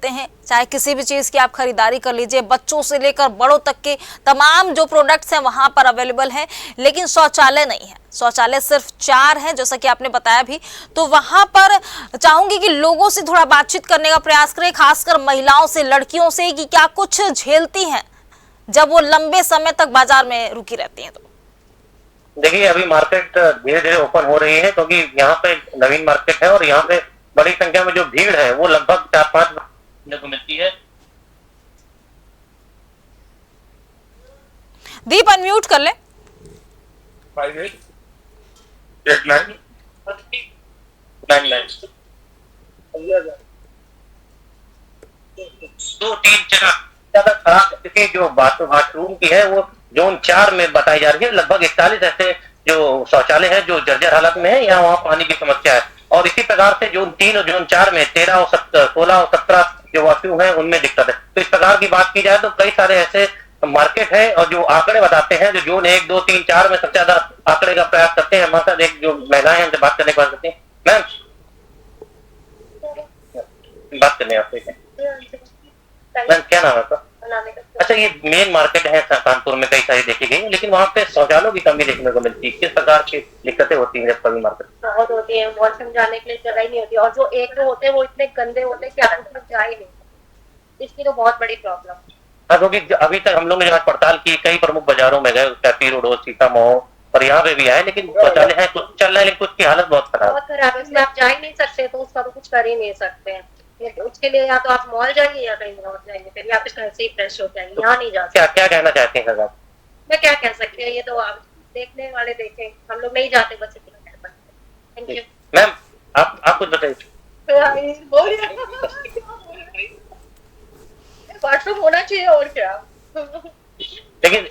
जाते हैं, चाहे किसी भी चीज की आप खरीदारी कर लीजिए, बच्चों से लेकर बड़ों तक के तमाम जो प्रोडक्ट्स हैं वहां पर अवेलेबल हैं, लेकिन शौचालय नहीं है। शौचालय सिर्फ 4 हैं, जैसा कि आपने बताया भी। तो वहां पर चाहूंगी कि लोगों से थोड़ा बातचीत करने का प्रयास करें, खासकर महिलाओं से, लड़कियों से, कि क्या कुछ झेलती हैं जब वो लंबे समय तक बाजार में रुकी रहती हैं। तो देखिए, अभी मार्केट धीरे धीरे ओपन हो रही है, क्योंकि यहाँ पे नवीन मार्केट है और यहाँ पे बड़ी संख्या में जो भीड़ है वो लगभग 4-5 देखने को मिलती है। दीप अनम्यूट कर ले। 5889 2-3 जगह ज्यादा खराब स्थिति जो बाथरूम की है वो जोन 4 में बताई जा रही है। लगभग 41 ऐसे जो शौचालय है जो जर्जर हालत में है, यहाँ वहाँ पानी की समस्या है। और इसी प्रकार से जोन 3 और जोन 4 में 13 और 16 और 17 जो वॉशरूम है उनमें दिक्कत है। तो इस प्रकार की बात की जाए तो कई सारे ऐसे मार्केट है और जो आंकड़े बताते हैं, जो जोन 1, 2, 3, 4 में सबसे ज्यादा आंकड़े का प्रयास करते हैं। हमारे साथ एक जो महिलाएं हैं उनसे बात करने की बात करते हैं। मैम, बात करने आपसे मैम, क्या नाम है आपका? अच्छा, ये मेन मार्केट है कानपुर में, कई सारी देखी गई, लेकिन वहाँ पे शौचालयों की कमी देखने को मिलती है। किस प्रकार की दिक्कतें होती हैं जब कभी मार्केट? बहुत होती है, वॉशरूम जाने के लिए जगह ही नहीं होती, और जो एक दो होते हैं वो इतने गंदे होते हैं कि आप उसमें जा ही नहीं, इसकी तो बहुत बड़ी प्रॉब्लम। हाँ, क्योंकि अभी तक हम लोग ने जांच पड़ताल की, कई प्रमुख बाजारों में गए, कैपी रोड, सीतामऊ और यहाँ पे भी आए, लेकिन शौचालय है, कुछ चल रहा है, लेकिन कुछ की हालत बहुत खराब है। इसमें आप जा ही नहीं सकते, तो उसका तो कुछ कर ही नहीं सकते हैं। उसके लिए या तो आप मॉल जाइए या कहीं और जाइए, फिर आप घर से ही फ्रेश हो जाएंगे, यहाँ नहीं जा सकते। क्या कहना चाहते हैं सर? मैं क्या कह सकती हूँ, ये तो आप देखने वाले देखें, हम लोग नहीं जाते बस इतना कह सकते। Thank you ma'am. आप कुछ बताइए। वॉशरूम होना चाहिए और क्या। लेकिन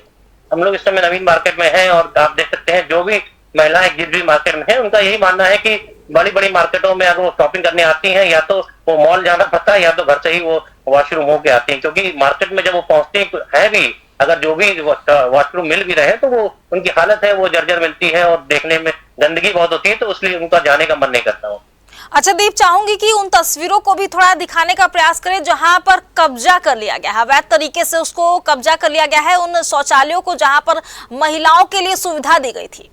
हम लोग इस समय नवीन मार्केट में हैं और आप देख सकते हैं जो भी महिलाएं जिस भी मार्केट में है उनका यही मानना है कि बड़ी बड़ी मार्केटों में अगर वो शॉपिंग करने आती हैं या तो वो मॉल जाना पड़ता है या तो घर से ही वो वॉशरूम होके आती हैं, क्योंकि मार्केट में जब वो पहुंचती है भी, अगर जो भी वॉशरूम मिल भी रहे तो वो उनकी हालत है वो जर्जर मिलती है और देखने में गंदगी बहुत होती है, तो इसलिए उनका जाने का मन नहीं करता हो। अच्छा दीप, चाहूंगी कि उन तस्वीरों को भी थोड़ा दिखाने का प्रयास करें जहां पर कब्जा कर लिया गया है, अवैध तरीके से उसको कब्जा कर लिया गया है, उन शौचालयों को जहां पर महिलाओं के लिए सुविधा दी गई थी।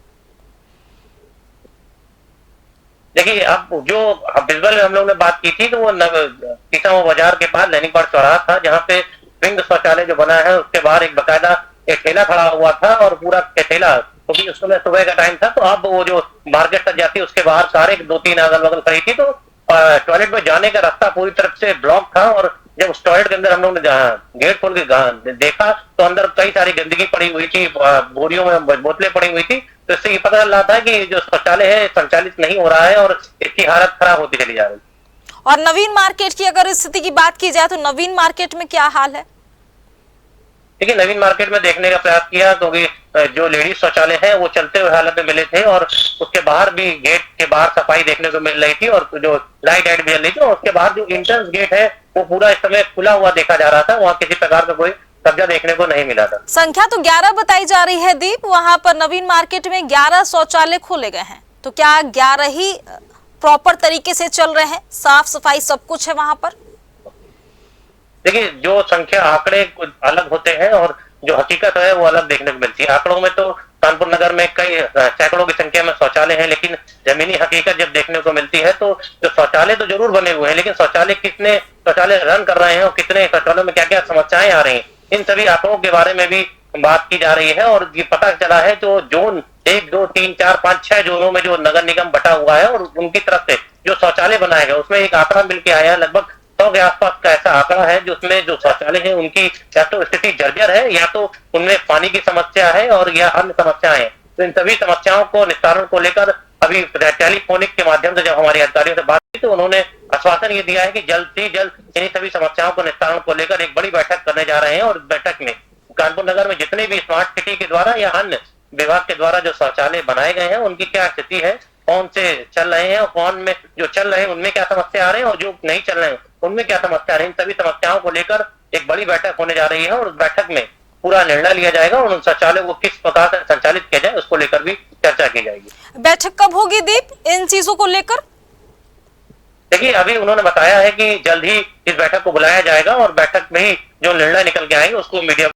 देखिए, अब जो विजुअल में हम लोग ने बात की थी तो वो सीतामऊ बाजार के पास लैनिकपाड़ चौराहा था, जहाँ पे विंग शौचालय जो बना है उसके बाहर एक बकायदा एक ठेला खड़ा हुआ था और पूरा ठेला, क्योंकि उस समय सुबह का टाइम था, तो अब वो जो मार्केट तक जाती है उसके बाहर कारें 2-3 अगल बगल खड़ी थी, तो टॉयलेट में जाने का रास्ता पूरी तरफ से ब्लॉक था। और जब उस टॉयलेट के अंदर हम लोग ने गेट खोल के देखा तो अंदर कई सारी गंदगी पड़ी हुई थी, बोरियों में बोतलें पड़ी हुई थी, तो इससे ये पता चल रहा था कि जो शौचालय है संचालित नहीं हो रहा है और इसकी हालत खराब होती चली जा रही है। और नवीन मार्केट की अगर स्थिति की बात की जाए तो नवीन मार्केट में क्या हाल है? देखिए, नवीन मार्केट में देखने का प्रयास किया, क्योंकि जो लेडीज शौचालय है वो चलते हुए हालत में मिले थे और उसके बाहर भी गेट के बाहर सफाई देखने को मिल रही थी और जो लाइट भी जल रही थी, और उसके बाद जो एंट्रेंस गेट है वो पूरा इस समय खुला हुआ देखा जा रहा था, वहाँ किसी प्रकार का कोई कब्जा देखने को नहीं मिला था। संख्या तो 11 बताई जा रही है दीप, वहां पर नवीन मार्केट में 11 शौचालय खोले गए हैं, तो क्या 11 ही प्रॉपर तरीके से चल रहे हैं, साफ सफाई सब कुछ है वहां पर? देखिए, जो संख्या आंकड़े अलग होते हैं और जो हकीकत है वो अलग देखने को मिलती है। आंकड़ों में तो कानपुर नगर में कई सैकड़ों की संख्या में शौचालय हैं, लेकिन जमीनी हकीकत जब देखने को मिलती है तो जो शौचालय तो जरूर बने हुए हैं, लेकिन शौचालय कितने शौचालय रन कर रहे हैं और कितने शौचालयों में क्या क्या समस्याएं आ रही हैं, इन सभी आंकड़ों के बारे में भी बात की जा रही है। और ये पता चला है तो जोन 1, 2, 3, 4, 5, 6 जोनों में जो नगर निगम बटा हुआ है और उनकी तरफ से जो शौचालय बनाए गए उसमें एक आंकड़ा मिल के आया है, लगभग 100 के आसपास का ऐसा आंकड़ा है जिसमें जो शौचालय है उनकी या तो स्थिति जर्जर है या तो उनमें पानी की समस्या है और या अन्य समस्याएं हैं। तो इन सभी समस्याओं को निस्तारण को लेकर अभी टेलीफोनिक के माध्यम से जब हमारे अधिकारियों से बात की तो उन्होंने आश्वासन ये दिया है कि जल्द से जल्द इन सभी समस्याओं को निस्तारण को लेकर एक बड़ी बैठक करने जा रहे हैं। और बैठक में कानपुर नगर में जितने भी स्मार्ट सिटी के द्वारा या अन्य विभाग के द्वारा जो शौचालय बनाए गए हैं उनकी क्या स्थिति है, कौन से चल रहे हैं और कौन में जो चल रहे हैं उनमें क्या समस्या आ रहे हैं और जो नहीं चल रहे हैं उनमें क्या समस्या आ रही है, इन सभी समस्याओं को लेकर एक बड़ी बैठक होने जा रही है और उस बैठक में पूरा निर्णय लिया जाएगा और उन शौचालय को किस प्रकार से संचालित किया जाए उसको लेकर भी चर्चा की जाएगी। बैठक कब होगी दीप इन चीजों को लेकर? देखिए अभी उन्होंने बताया है कि जल्द ही इस बैठक को बुलाया जाएगा और बैठक में ही जो निर्णय निकल के आएंगे उसको मीडिया